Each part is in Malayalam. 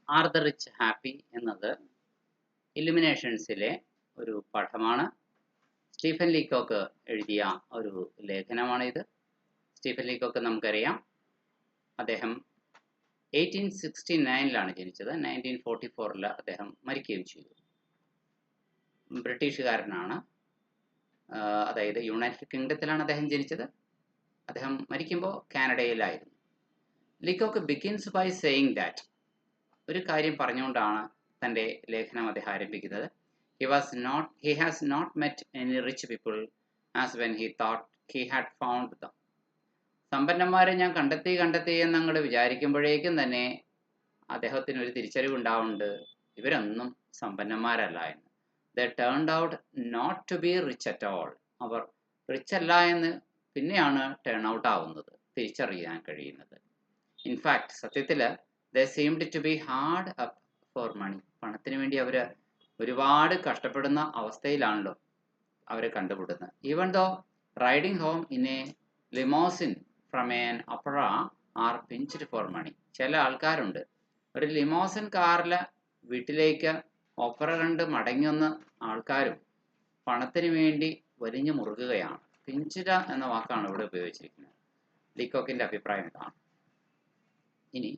ആർ ദ റിച്ച് ഹാപ്പി എന്നത് ഇലുമിനേഷൻസിലെ ഒരു പാഠമാണ്. സ്റ്റീഫൻ ലീകോക്ക് എഴുതിയ ഒരു ലേഖനമാണിത്. സ്റ്റീഫൻ ലീകോക്ക് നമുക്കറിയാം, അദ്ദേഹം 1869 ജനിച്ചത്. 1944 അദ്ദേഹം മരിക്കുകയും ചെയ്തു. ബ്രിട്ടീഷുകാരനാണ്. അതായത് യുണൈറ്റഡ് കിങ്ഡത്തിലാണ് അദ്ദേഹം ജനിച്ചത്. അദ്ദേഹം മരിക്കുമ്പോൾ കാനഡയിലായിരുന്നു. ലീകോക്ക് ബിഗിൻസ് ബൈ സേയിങ് ദാറ്റ്, ഒരു കാര്യം പറഞ്ഞുകൊണ്ടാണ് തൻ്റെ ലേഖനം അദ്ദേഹം ആരംഭിക്കുന്നത്. He has not met any rich people as when he thought he had found them. സമ്പന്നന്മാരെ ഞാൻ കണ്ടെത്തി എന്നങ്ങോട്ട് വിചാരിക്കുമ്പോഴേക്കും തന്നെ അദ്ദേഹത്തിന് ഒരു തിരിച്ചറിവുണ്ടാവുന്നുണ്ട്, ഇവരൊന്നും സമ്പന്നന്മാരല്ല എന്ന്. They turned out not to be rich at all. അവർ റിച്ച് അല്ല എന്ന് പിന്നെയാണ് ടേൺ ഔട്ട് ആവുന്നത്, തിരിച്ചറിയാൻ കഴിയുന്നത്. ഇൻഫാക്ട് സത്യത്തിൽ they seemed to be hard up for money. പണത്തിന് വേണ്ടി അവർ ഒരുപാട് കഷ്ടപ്പെടുന്ന അവസ്ഥയിലാണല്ലോ അവരെ കണ്ടുപിടുന്നത്. Even though riding home in a limousine from an opera are pinched for money. ചില ആൾക്കാരുണ്ട്, ഒരു ലിമോസിൻ കാറിൽ വീട്ടിലേക്ക് ഒപ്പറ കണ്ട് മടങ്ങി വന്ന ആൾക്കാരും പണത്തിന് വേണ്ടി വലിഞ്ഞു മുറുകുകയാണ്. പിഞ്ചിട എന്ന വാക്കാണ് ഇവിടെ ഉപയോഗിച്ചിരിക്കുന്നത്. ലീകോക്കിൻ്റെ അഭിപ്രായം ഇതാണ്. ഇനി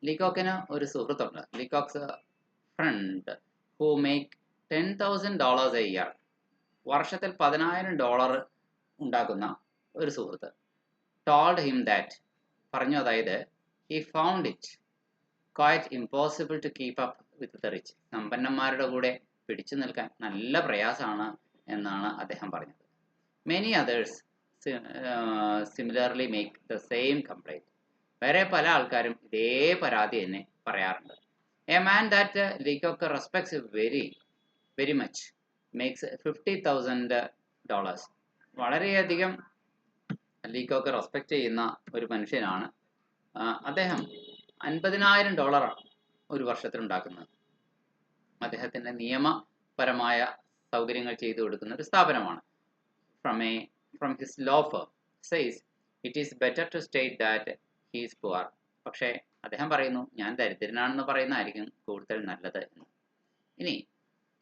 ലീകോക്കിന് ഒരു സുഹൃത്തുണ്ട്, ലീകോക്സ് front who make $10,000 a year. വർഷത്തിൽ $10,000 ഉണ്ടാക്കുന്ന ഒരു സുഹൃത്ത്. told him that, പറഞ്ഞു, അതായത് he found it quite impossible to keep up with the rich. സമ്പന്നന്മാരുടെ കൂടെ പിടിച്ചു നിൽക്കാൻ നല്ല പ്രയാസമാണ് എന്നാണ് അദ്ദേഹം പറഞ്ഞത്. many others similarly make the same complaint. വേറെ പല ആൾക്കാരും ഇതേ പരാതി തന്നെ പറയാറുണ്ട്. A man that Leacock respects very much makes $50,000. വളരെയധികം ലീകോക്ക് റെസ്പെക്റ്റ് ചെയ്യുന്ന ഒരു മനുഷ്യനാണ്. അദ്ദേഹം $50,000 ഒരു വർഷത്തിൽ ഉണ്ടാക്കുന്നത്. അദ്ദേഹത്തിൻ്റെ നിയമപരമായ സൗകര്യങ്ങൾ ചെയ്തു കൊടുക്കുന്ന ഒരു സ്ഥാപനമാണ്. From his law firm says it is better to state that he is poor. പക്ഷേ അദ്ദേഹം പറയുന്നു, ഞാൻ ദരിദ്രനാണെന്ന് പറയുന്നതായിരിക്കും കൂടുതൽ നല്ലത് എന്ന്. ഇനി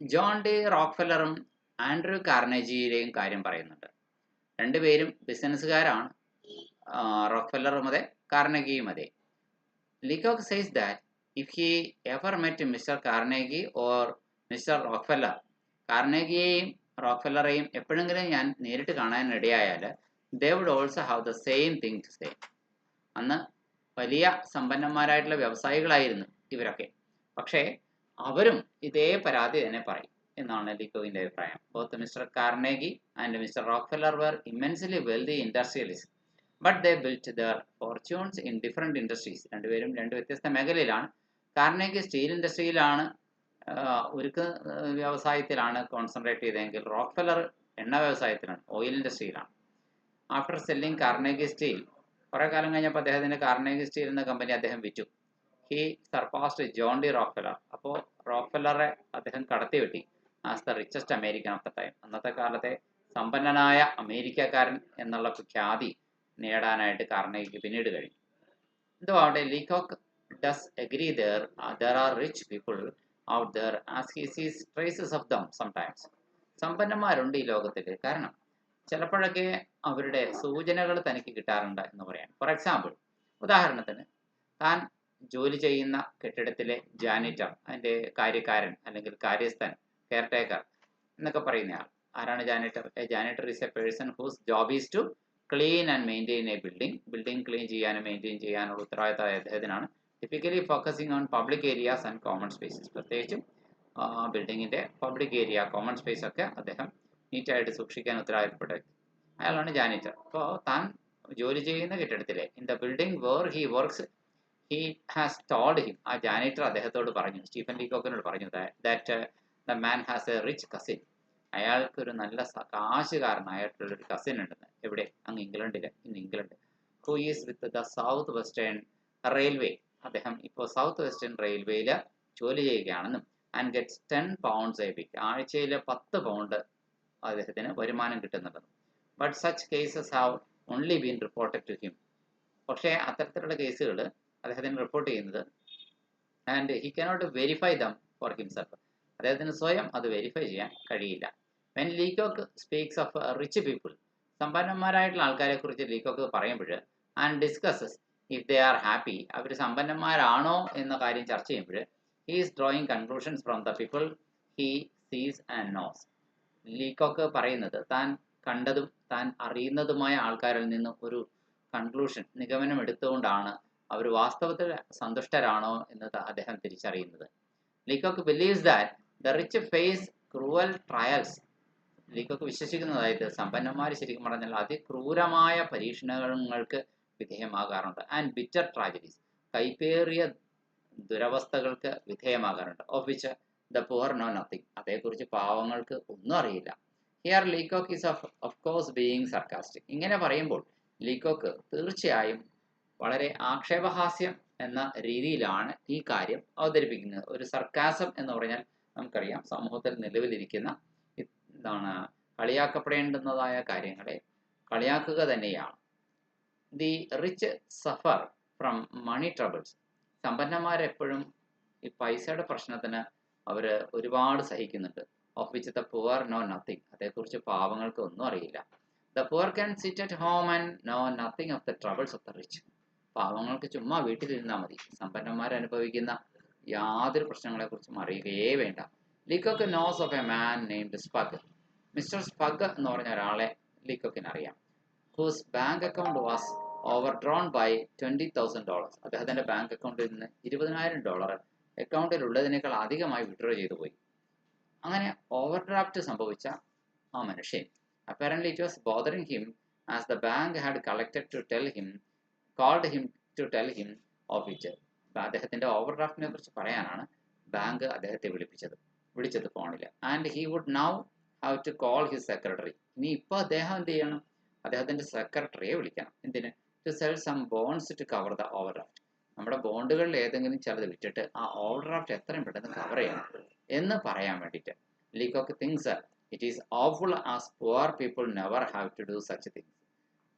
ജോൺ ഡി റോക്ക്ഫെല്ലറും ആൻഡ്രൂ കാർനെഗിയുടെയും കാര്യം പറയുന്നുണ്ട്. രണ്ടുപേരും ബിസിനസ്സുകാരാണ്, റോക്ക്ഫെല്ലറും അതെ, കാർനെഗിയും അതെ. Leacock says that if he ever met mister Carnegie or mister Rockefeller, കാർനെഗിയെയും റോക്ക്ഫെല്ലറെയും എപ്പോഴെങ്കിലും ഞാൻ നേരിട്ട് കാണാനിടയായാൽ they would also have the same thing to say. അന്ന് വലിയ സമ്പന്നന്മാരായിട്ടുള്ള വ്യവസായികളായിരുന്നു ഇവരൊക്കെ, പക്ഷേ അവരും ഇതേ പരാതി തന്നെ പറയും എന്നാണ് ലീകോക്കിൻ്റെ അഭിപ്രായം. Both mister Carnegie and mister Rockefeller were immensely wealthy industrialists, but they built their fortunes in different industries. രണ്ടുപേരും രണ്ട് വ്യത്യസ്ത മേഖലയിലാണ്. കാർനെഗി സ്റ്റീൽ ഇൻഡസ്ട്രിയിലാണ്, ഉരുക്ക് വ്യവസായത്തിലാണ് കോൺസെൻട്രേറ്റ് ചെയ്തതെങ്കിൽ റോക്ക്ഫെല്ലർ എണ്ണ വ്യവസായത്തിലാണ്, ഓയിൽ ഇൻഡസ്ട്രിയിലാണ്. ആഫ്റ്റർ സെല്ലിംഗ് കാർനെഗി സ്റ്റീൽ, കുറേ കാലം കഴിഞ്ഞപ്പോൾ അദ്ദേഹത്തിൻ്റെ കാർനെഗി സ്റ്റീൽ എന്ന കമ്പനി അദ്ദേഹം വിറ്റു. He surpassed John D Rockefeller. അപ്പോൾ റോക്ക്ഫെല്ലറെ അദ്ദേഹം കടത്തിവെട്ടി as the richest American of the time. അന്നത്തെ കാലത്തെ സമ്പന്നനായ അമേരിക്കക്കാരൻ എന്നുള്ള ഖ്യാതി നേടാനായിട്ട് കാർനെഗിക്ക് പിന്നീട് കഴിഞ്ഞു. എന്തോ അവിടെ Leacock does agree there are rich people out there as he sees traces of them sometimes. സമ്പന്നന്മാരുണ്ട് ഈ ലോകത്തിൽ, കാരണം ചിലപ്പോഴൊക്കെ അവരുടെ സൂചനകൾ തനിക്ക് കിട്ടാറുണ്ട് എന്ന് പറയാം. ഫോർ എക്സാമ്പിൾ, ഉദാഹരണത്തിന് താൻ ജോലി ചെയ്യുന്ന കെട്ടിടത്തിലെ ജാനിറ്റർ, അതിൻ്റെ കാര്യക്കാരൻ അല്ലെങ്കിൽ കാര്യസ്ഥൻ, കെയർടേക്കർ എന്നൊക്കെ പറയുന്നയാൾ. ആരാണ് janitor? Janitor is a person whose job is to clean and maintain a building clean ചെയ്യാനും മെയിൻറ്റെയിൻ ചെയ്യാനുള്ള ഉത്തരവാദിത്തമായ അദ്ദേഹത്തിനാണ്. Typically focusing on public areas and common spaces. പ്രത്യേകിച്ചും ബിൽഡിങ്ങിൻ്റെ പബ്ലിക് ഏരിയ, കോമൺ സ്പേസ് ഒക്കെ അദ്ദേഹം നീറ്റായിട്ട് സൂക്ഷിക്കാൻ ഉത്തരവാദിത്തപ്പെട്ട വ്യക്തി, അയാളാണ് ജാനിറ്റർ. അപ്പോൾ താൻ ജോലി ചെയ്യുന്ന കെട്ടിടത്തിലെ in the building where he works he has told him, ആ ജാനിറ്റർ അദ്ദേഹത്തോട് പറഞ്ഞു, സ്റ്റീഫൻ ലീകോക്കിനോട് പറഞ്ഞു, that the man has a rich cousin. അയാൾക്കൊരു നല്ല കാശുകാരനായിട്ടുള്ളൊരു കസിൻ ഉണ്ടെന്ന്. എവിടെ? അങ്ങ് ഇംഗ്ലണ്ടിൽ, who is with the South Western Railway. അദ്ദേഹം ഇപ്പോൾ സൗത്ത് വെസ്റ്റേൺ റെയിൽവേയിൽ ജോലി ചെയ്യുകയാണെന്നും and gets 10 pounds a week, ആഴ്ചയിൽ 10 പൗണ്ട് അദ്ദേഹത്തിന് വരുമാനം കിട്ടുന്നുണ്ടെന്നും. But such cases have only been reported to him. പക്ഷേ അത്തരത്തിലുള്ള കേസുകൾ അദ്ദേഹത്തിന് റിപ്പോർട്ട് ചെയ്യുന്നത് and he cannot verify them for himself. അദ്ദേഹത്തിന് സ്വയം അത് വെരിഫൈ ചെയ്യാൻ കഴിയില്ല. When Leacock speaks of rich people, സമ്പന്നന്മാരായിട്ടുള്ള ആൾക്കാരെ കുറിച്ച് ലീകോക്ക് പറയുമ്പോൾ, and discusses if they are happy, അവർ സമ്പന്നന്മാരാണോ എന്ന കാര്യം ചർച്ച ചെയ്യുമ്പോൾ, he is drawing conclusions from the people he sees and knows. Leacock പറയുന്നത് താൻ കണ്ടതും താൻ അറിയുന്നതുമായ ആൾക്കാരിൽ നിന്ന് ഒരു കൺക്ലൂഷൻ, നിഗമനം എടുത്തുകൊണ്ടാണ് അവർ വാസ്തവത്തിൽ സന്തുഷ്ടരാണോ എന്ന് അദ്ദേഹം തിരിച്ചറിയുന്നത്. Leacock believes that the rich face cruel trials. Leacock വിശ്വസിക്കുന്നതായത് സമ്പന്നന്മാർ ശരിക്കും പറഞ്ഞാൽ അതിക്രൂരമായ പരീക്ഷണങ്ങൾക്ക് വിധേയമാകാറുണ്ട്. ആൻഡ് ബിറ്റർ ട്രാജഡീസ്, കൈപ്പേറിയ ദുരവസ്ഥകൾക്ക് വിധേയമാകാറുണ്ട്. Of which the poor know nothing, അതേക്കുറിച്ച് പാവങ്ങൾക്ക് ഒന്നും അറിയില്ല. Here Leacock is of course being sarcastic. ഇങ്ങനെ പറയുമ്പോൾ ലീകോക്ക് തീർച്ചയായും വളരെ ആക്ഷേപഹാസ്യം എന്ന രീതിയിലാണ് ഈ കാര്യം അവതരിപ്പിക്കുന്നത്. ഒരു സർക്കാസം എന്ന് പറഞ്ഞാൽ നമുക്കറിയാം സമൂഹത്തിൽ നിലവിലിരിക്കുന്ന എന്താണ് കളിയാക്കപ്പെടേണ്ടുന്നതായ കാര്യങ്ങളെ കളിയാക്കുക തന്നെയാണ്. The rich suffer from money troubles. സമ്പന്നന്മാരെപ്പോഴും ഈ പൈസയുടെ പ്രശ്നത്തിന് അവർ ഒരുപാട് സഹിക്കുന്നുണ്ട്. Of which the poor know nothing, അതേക്കുറിച്ച് പാവങ്ങൾക്ക് ഒന്നും അറിയില്ല. The poor can sit at home and know nothing of the troubles of the rich. പാവങ്ങൾക്ക് ചുമ്മാ വീട്ടിലിരുന്നാൽ മതി, സമ്പന്നന്മാർ അനുഭവിക്കുന്ന യാതൊരു പ്രശ്നങ്ങളെക്കുറിച്ചും അറിയുകയേ വേണ്ട. Leacock knows of a man named Spug. Mister Spug എന്ന് പറഞ്ഞ ഒരാളെ ലീകോക്കിന് അറിയാം. Whose bank account was overdrawn by $20,000. അദ്ദേഹത്തിൻ്റെ ബാങ്ക് അക്കൗണ്ടിൽ നിന്ന് $20,000 അക്കൗണ്ടിലുള്ളതിനേക്കാൾ അധികമായി വിഡ്രോ ചെയ്തു പോയി. അങ്ങനെ ഓവർഡ്രാഫ്റ്റ് സംഭവിച്ച ആ മനുഷ്യൻ, apparently it was bothering him as the bank had collected to tell him called him to tell him of it. അദ്ദേഹത്തിൻ്റെ ഓവർഡ്രാഫ്റ്റിനെ കുറിച്ച് പറയാനാണ് ബാങ്ക് അദ്ദേഹത്തെ വിളിച്ചത് ഫോണിൽ. And he would now have to call his secretary. ഇനി ഇപ്പോൾ അദ്ദേഹം എന്ത് ചെയ്യണം? അദ്ദേഹത്തിൻ്റെ സെക്രട്ടറിയെ വിളിക്കണം. എന്തിന്? To sell some bonds to cover the overdraft. നമ്മുടെ ബോണ്ടുകളിൽ ഏതെങ്കിലും ചിലത് വിറ്റിട്ട് ആ ഓവർഡ്രാഫ്റ്റ് എത്രയും പെട്ടെന്ന് കവർ ചെയ്യണം എന്ന് പറയാൻ വേണ്ടിയിട്ട്. Leacock thinks it is awful as poor people never have to do such things.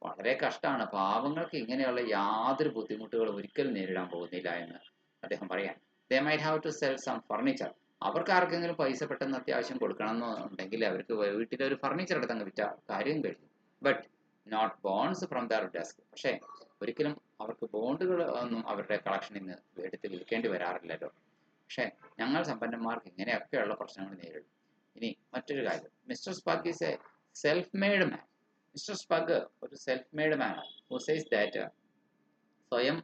വളരെ കഷ്ടമാണ്, പാവങ്ങൾക്ക് ഇങ്ങനെയുള്ള യാതൊരു ബുദ്ധിമുട്ടുകളും ഒരിക്കലും നേരിടാൻ പോകുന്നില്ല എന്ന് അദ്ദേഹം പറയാൻ. They might have to sell some furniture. അവർക്ക് ആർക്കെങ്കിലും പൈസ പെട്ടെന്ന് അത്യാവശ്യം കൊടുക്കണം എന്നുണ്ടെങ്കിൽ അവർക്ക് വീട്ടിലൊരു ഫർണിച്ചർ എടുത്തങ്ങ് വിറ്റ കാര്യം കഴിഞ്ഞു. But not bonds from their desk. പക്ഷേ ഒരിക്കലും അവർക്ക് ബോണ്ടുകൾ ഒന്നും അവരുടെ കളക്ഷനിൽ നിന്ന് എടുത്ത് വിൽക്കേണ്ടി വരാറില്ലല്ലോ. പക്ഷേ ഞങ്ങൾ സമ്പന്നന്മാർക്ക് ഇങ്ങനെയൊക്കെയുള്ള പ്രശ്നങ്ങൾ നേരിടും. ഇനി മറ്റൊരു കാര്യം, mister Spug is a self made man. Mister Spug ഒരു സെൽഫ് മെയ്ഡ് മാൻ ആണ്. ഹു സേസ് ദാറ്റ്, സ്വയം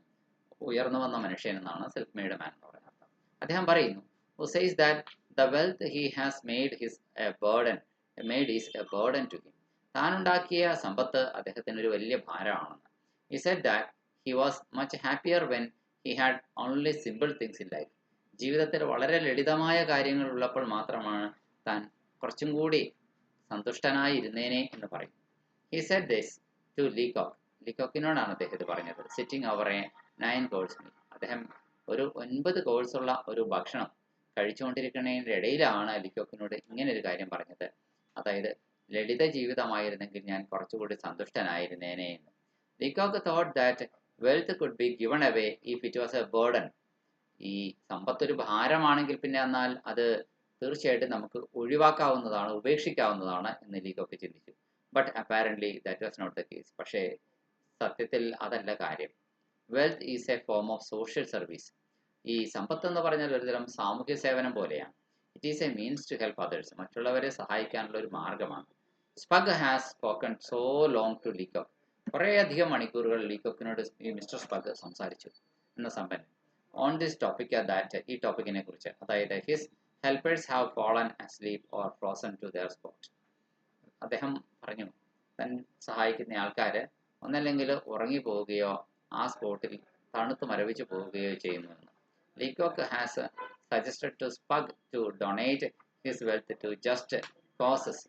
ഉയർന്നു വന്ന മനുഷ്യൻ എന്നാണ് സെൽഫ് മെയ്ഡ് മാൻ എന്ന് പറയുന്നത്. അദ്ദേഹം പറയുന്നു, who says that the wealth he has made is a burden to him. താനുണ്ടാക്കിയ സമ്പത്ത് അദ്ദേഹത്തിന് ഒരു വലിയ ഭാരമാണെന്ന്. He said that he was much happier when he had only simple things in life. ജീവിതത്തിൽ വളരെ ലളിതമായ കാര്യങ്ങൾ ഉള്ളപ്പോൾ മാത്രമാണ് താൻ കുറച്ചും കൂടി സന്തുഷ്ടനായി ഇരുന്നേനെ എന്ന് പറയും. He said this to Leacock. ലീകോക്കിനോടാണ് അദ്ദേഹം ഇത് പറഞ്ഞത്. Sitting over a 9 course meal. അദ്ദേഹം ഒരു 9 കോഴ്സുള്ള ഒരു ഭക്ഷണം കഴിച്ചുകൊണ്ടിരിക്കുന്നതിൻ്റെ ഇടയിലാണ് ലീകോക്കിനോട് ഇങ്ങനെ ഒരു കാര്യം പറഞ്ഞത്. അതായത് ലളിത ജീവിതമായിരുന്നെങ്കിൽ ഞാൻ കുറച്ചുകൂടി സന്തുഷ്ടനായിരുന്നേനെ എന്ന്. Leacock thought that wealth could be given away if it was a burden. ഈ സമ്പത്തൊരു ഭാരമാണെങ്കിൽ പിന്നെ എന്നാൽ അത് തീർച്ചയായിട്ടും നമുക്ക് ഒഴിവാക്കാവുന്നതാണ്, ഉപേക്ഷിക്കാവുന്നതാണ് എന്ന് ലീകോക്ക് ചിന്തിച്ചു. But apparently that was not the case. പക്ഷേ സത്യത്തിൽ അതല്ല കാര്യം. Wealth is a form of social service. ഈ സമ്പത്ത് എന്ന് പറഞ്ഞാൽ ഒരുതരം സാമൂഹ്യ സേവനം പോലെയാണ്. It is a means to help others. മറ്റുള്ളവരെ സഹായിക്കാനുള്ള ഒരു മാർഗമാണ്. Spug has spoken so long to Leacock. കുറേയധികം മണിക്കൂറുകൾ ലീകോക്കിനോട് ഈ മിസ്റ്റർ സ്പഗ് സംസാരിച്ചു എന്ന സമ്പന്നൻ. ഓൺ ദിസ് ടോപ്പിക്, ഈ ടോപ്പിക്കിനെ കുറിച്ച്, അതായത് his helpers have fallen asleep or frozen to their spot. അദ്ദേഹം പറഞ്ഞു താൻ സഹായിക്കുന്ന ആൾക്കാർ ഒന്നല്ലെങ്കിൽ ഉറങ്ങിപ്പോവുകയോ ആ സ്പോട്ടിൽ തണുത്ത് മരവിച്ച് പോവുകയോ ചെയ്യുന്നുവെന്ന്. Leacock has suggested to Spug to donate his wealth to just causes.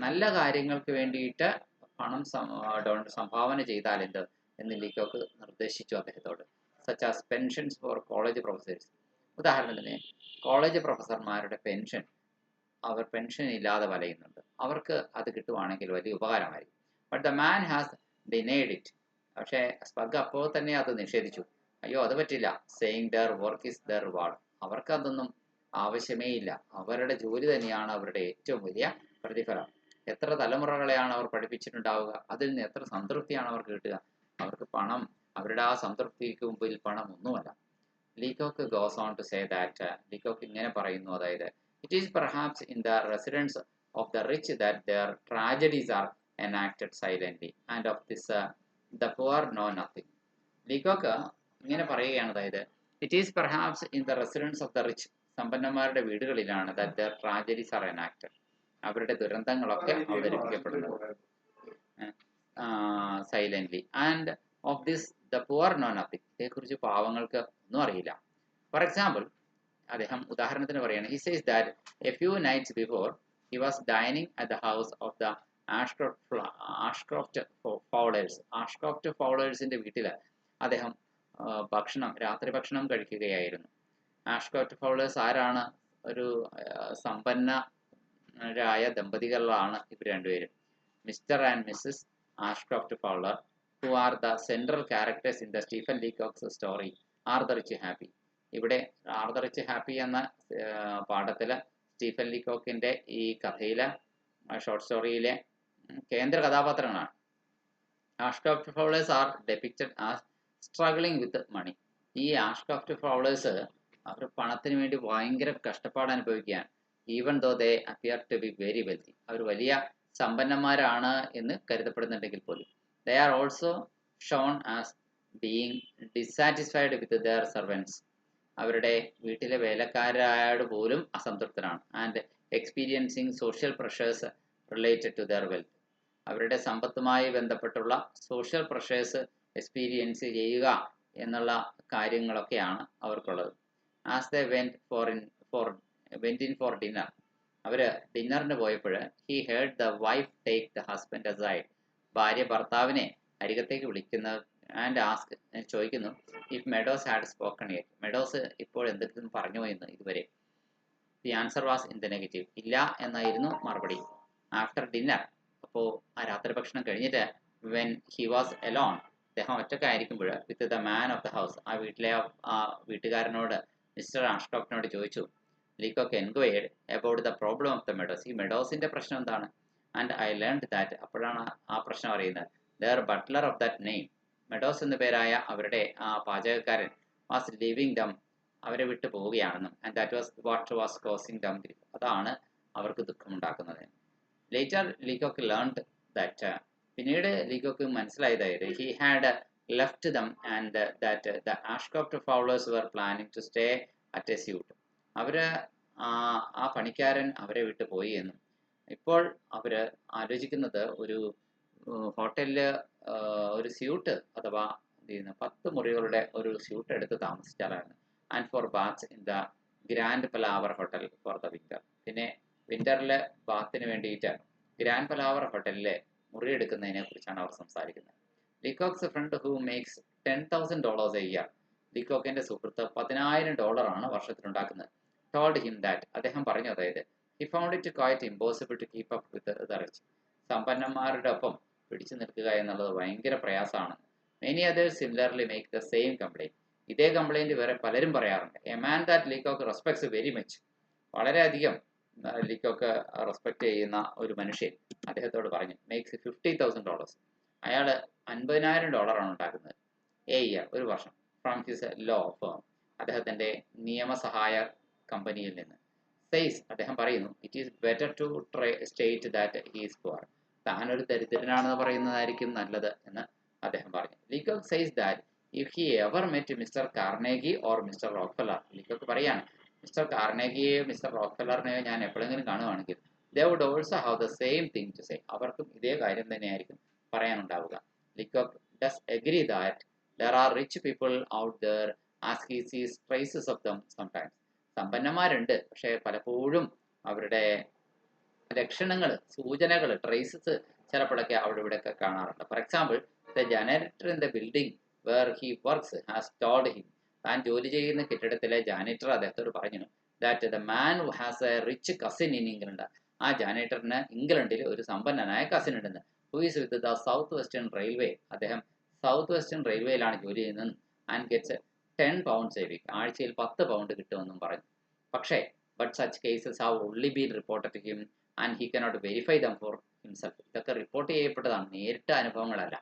നല്ല കാര്യങ്ങൾക്ക് വേണ്ടിയിട്ട് പണം സംഭാവന ചെയ്താൽ എന്ത് എന്ന് ലീകോക്ക് നിർദ്ദേശിച്ചു അദ്ദേഹത്തോട്. Such as pensions for college professors. ഉദാഹരണത്തിന് കോളേജ് പ്രൊഫസർമാരുടെ പെൻഷൻ, അവർ പെൻഷൻ ഇല്ലാതെ വലയുന്നുണ്ട്, അവർക്ക് അത് കിട്ടുവാണെങ്കിൽ വലിയ ഉപകാരമായിരിക്കും. But the man has denied it. പക്ഷേ സ്പഗ് അപ്പോൾ തന്നെ അത് നിഷേധിച്ചു. അയ്യോ അത് പറ്റില്ല. Saying their work is their reward. അവർക്കതൊന്നും ആവശ്യമേ ഇല്ല. അവരുടെ ജോലി തന്നെയാണ് അവരുടെ ഏറ്റവും വലിയ പ്രതിഫലം. എത്ര തലമുറകളെയാണ് അവർ പഠിപ്പിച്ചിട്ടുണ്ടാവുക, അതിൽ നിന്ന് എത്ര സംതൃപ്തിയാണ് അവർക്ക് കിട്ടുക. അവർക്ക് പണം, അവരുടെ ആ സംതൃപ്തിക്ക് മുമ്പിൽ പണം ഒന്നുമല്ല. Leacock goes on to say that, Leacock ഇങ്ങനെ പറയുന്നു, അതായത് it is perhaps in the residence of the rich that their tragedies are enacted silently and of this the poor know nothing. Leacock ഇങ്ങനെ പറയുകയാണ്, അതായത് it is perhaps in the residence of the rich, സമ്പന്നന്മാരുടെ വീടുകളിലാണ് that their tragedies are enacted, അവരുടെ ദുരന്തങ്ങളൊക്കെ അവതരിപ്പിക്കപ്പെടുന്നത് silently, and of this the poor know nothing, ഇതേക്കുറിച്ച് പാവങ്ങൾക്ക് ഒന്നും അറിയില്ല. ഫോർ എക്സാമ്പിൾ, അദ്ദേഹം ഉദാഹരണത്തിന് പറയുകയാണ്, he says that a few nights before he was dining at the house of the Ashcroft ഫൗളേഴ്സിന്റെ വീട്ടിൽ അദ്ദേഹം രാത്രി ഭക്ഷണം കഴിക്കുകയായിരുന്നു. ആഷ്ക്രോഫ്റ്റ് ഫൗളേഴ്സ് ആരാണ്? ഒരു സമ്പന്നരായ ദമ്പതികളാണ് ഇവർ രണ്ടുപേരും, mister and missus Ashcroft Fowler, who are the central characters in the Stephen Leacock's story Are the Rich Happy. ഇവിടെ ആർ ദ റിച്ച് ഹാപ്പി എന്ന പാഠത്തില് സ്റ്റീഫൻ ലീകോക്കിന്റെ ഈ കഥയിലെ ഷോർട്ട് സ്റ്റോറിയിലെ കേന്ദ്ര കഥാപാത്രങ്ങളാണ്. Ashcroft Fowlers are depicted as struggling with money. ഈ ആഷ്ക്രോഫ്റ്റ് ഫൗളേഴ്സ് അവർ പണത്തിന് വേണ്ടി ഭയങ്കര കഷ്ടപ്പാട് അനുഭവിക്കുകയാണ്. Even though they appear to be very wealthy, അവർ വലിയ സമ്പന്നന്മാരാണ് എന്ന് കരുതപ്പെടുന്നുണ്ടെങ്കിൽ പോലും. They are also shown as being dissatisfied with their servants. അവരുടെ വീട്ടിലെ വേലക്കാരോട് പോലും അസംതൃപ്തരാണ്. And experiencing social pressures related to their wealth. അവരുടെ സമ്പത്തുമായി ബന്ധപ്പെട്ടുള്ള സോഷ്യൽ പ്രഷേഴ്സ് എക്സ്പീരിയൻസ് ചെയ്യുക എന്നുള്ള കാര്യങ്ങളൊക്കെയാണ് അവർക്കുള്ളത്. As they went in for dinner, അവർ ഡിന്നറിന് പോയപ്പോൾ he heard the wife take the husband aside, ഭാര്യ ഭർത്താവിനെ അരികത്തേക്ക് വിളിക്കുന്ന ആൻഡ് ആസ്ക്, ചോദിക്കുന്നു, if Meadows had spoken yet, Meadows ഇപ്പോൾ എന്തെങ്കിലും പറഞ്ഞോ എന്ന് ഇതുവരെ. The answer was in the negative, ഇല്ല എന്നായിരുന്നു മറുപടി. ആഫ്റ്റർ ഡിന്നർ, അപ്പോൾ ആ രാത്രി ഭക്ഷണം കഴിഞ്ഞിട്ട്, വെൻ ഹി വാസ് എലോൺ, അദ്ദേഹം ഒറ്റക്കായിരിക്കുമ്പോൾ, with the man of the house, ആ വീട്ടിലെ ആ വീട്ടുകാരനോട്, മിസ്റ്റർ ആഷ്ക്രോഫ്റ്റിനോട് ചോദിച്ചു, Leacock enquired about the problem of the Meadows, ഈ മെഡോസിന്റെ പ്രശ്നം എന്താണ്. ആൻഡ് ഐ ലേൺഡ് ദാറ്റ്, അപ്പോഴാണ് ആ പ്രശ്നം അറിയുന്നത്, their butler of that name, Meadows എന്ന പേരായ അവരുടെ ആ പാചകക്കാരൻ, വാസ് ലിവിങ് ദം, അവരെ വിട്ടു പോവുകയാണെന്നും, and that was what was causing them grief, അതാണ് അവർക്ക് ദുഃഖമുണ്ടാക്കുന്നത്. ലേറ്റർ ലീകോക്ക് ലേൺഡ് ദാറ്റ്, പിന്നീട് ലീകോക്ക് മനസ്സിലായതായത്, he had left them and that the Ashcroft Fowlers were planning to stay at a suite, അവര് ആ പണിക്കാരൻ അവരെ വിട്ടു പോയി എന്നും, ഇപ്പോൾ അവർ ആലോചിക്കുന്നത് ഒരു ഹോട്ടലില് ഒരു സ്യൂട്ട് അഥവാ 10 മുറികളുടെ ഒരു സ്യൂട്ട് എടുത്ത് താമസിച്ചാലാണ്. And for baths in the Grand Palaver hotel for the winter, പിന്നെ വിന്ററിലെ ബാത്തിന് വേണ്ടിയിട്ട് ഗ്രാൻഡ് പലാവർ ഹോട്ടലിലെ മുറി എടുക്കുന്നതിനെ കുറിച്ചാണ് അവർ സംസാരിക്കുന്നത്. Leacock's friend who makes $10,000 a year, ലീകോക്കിന്റെ സുഹൃത്ത് $10,000 വർഷത്തിലുണ്ടാക്കുന്നത്, ടോൾഡ് ഹിം ദാറ്റ്, അദ്ദേഹം പറഞ്ഞു, അതായത് he found it quite impossible to keep up with the rich, സമ്പന്നന്മാരുടെ ഒപ്പം പിടിച്ചു നിൽക്കുക എന്നുള്ളത് ഭയങ്കര പ്രയാസമാണ്. Many others similarly make the same complaint, ഇതേ കംപ്ലൈൻറ്റ് വേറെ പലരും പറയാറുണ്ട്. A man that Leacock respects very much, വളരെയധികം ലീകോക്ക് റെസ്പെക്ട് ചെയ്യുന്ന ഒരു മനുഷ്യൻ അദ്ദേഹത്തോട് പറഞ്ഞു, മേക്സ് $50,000, അയാൾ $50,000 ഉണ്ടാക്കുന്നത് എ ഇയർ, ഒരു വർഷം, ഫ്രം ഹിസ് ലോ ഫേം, അദ്ദേഹത്തിൻ്റെ നിയമസഹായ കമ്പനിയിൽ നിന്ന്. സൈസ്, അദ്ദേഹം പറയുന്നു, it is better to state that he is poor, താനൊരു ദരിദ്രനാണെന്ന് പറയുന്നതായിരിക്കും നല്ലത് എന്ന് അദ്ദേഹം പറഞ്ഞു. Leacock says that if he ever met mister Carnegie or mister Rockefeller, Leacock പറയാണ്, മിസ്റ്റർ കാർണേഗിയെയോ മിസ്റ്റർ റോക്ക്ഫെല്ലറിനെയോ ഞാൻ എപ്പോഴെങ്കിലും കാണുവാണെങ്കിൽ, they would also have the same thing to say, അവർക്കും ഇതേ കാര്യം തന്നെയായിരിക്കും പറയാനുണ്ടാവുക. Leacock does agree that there are rich people out there as he sees traces of them sometimes, സമ്പന്നന്മാരുണ്ട്, പക്ഷേ പലപ്പോഴും അവരുടെ ലക്ഷണങ്ങൾ, സൂചനകൾ, ട്രേസസ് ചിലപ്പോഴൊക്കെ അവിടെ ഇവിടെയൊക്കെ കാണാറുണ്ട്. For example, the janitor in the building where he works has told him, താൻ ജോലി ചെയ്യുന്ന കെട്ടിടത്തിലെ ജാനേറ്റർ അദ്ദേഹത്തോട് പറഞ്ഞു, that the man has a rich cousin in England, ആ ജാനേറ്ററിന് ഇംഗ്ലണ്ടിൽ ഒരു സമ്പന്നനായ കസിൻ ഉണ്ടെന്ന്. Who is with the South Western Railway, അദ്ദേഹം സൗത്ത് വെസ്റ്റേൺ റെയിൽവേയിലാണ് ജോലി ചെയ്യുന്നത്. And gets 10 pounds a week, ആഴ്ചയിൽ 10 പൗണ്ട് കിട്ടുമെന്നും പറഞ്ഞു. പക്ഷേ but such cases have only been reported to him and he cannot verify them for himself. ഇതൊക്കെ റിപ്പോർട്ട് ചെയ്യപ്പെട്ടതാണ്, നേരിട്ട അനുഭവങ്ങളല്ല.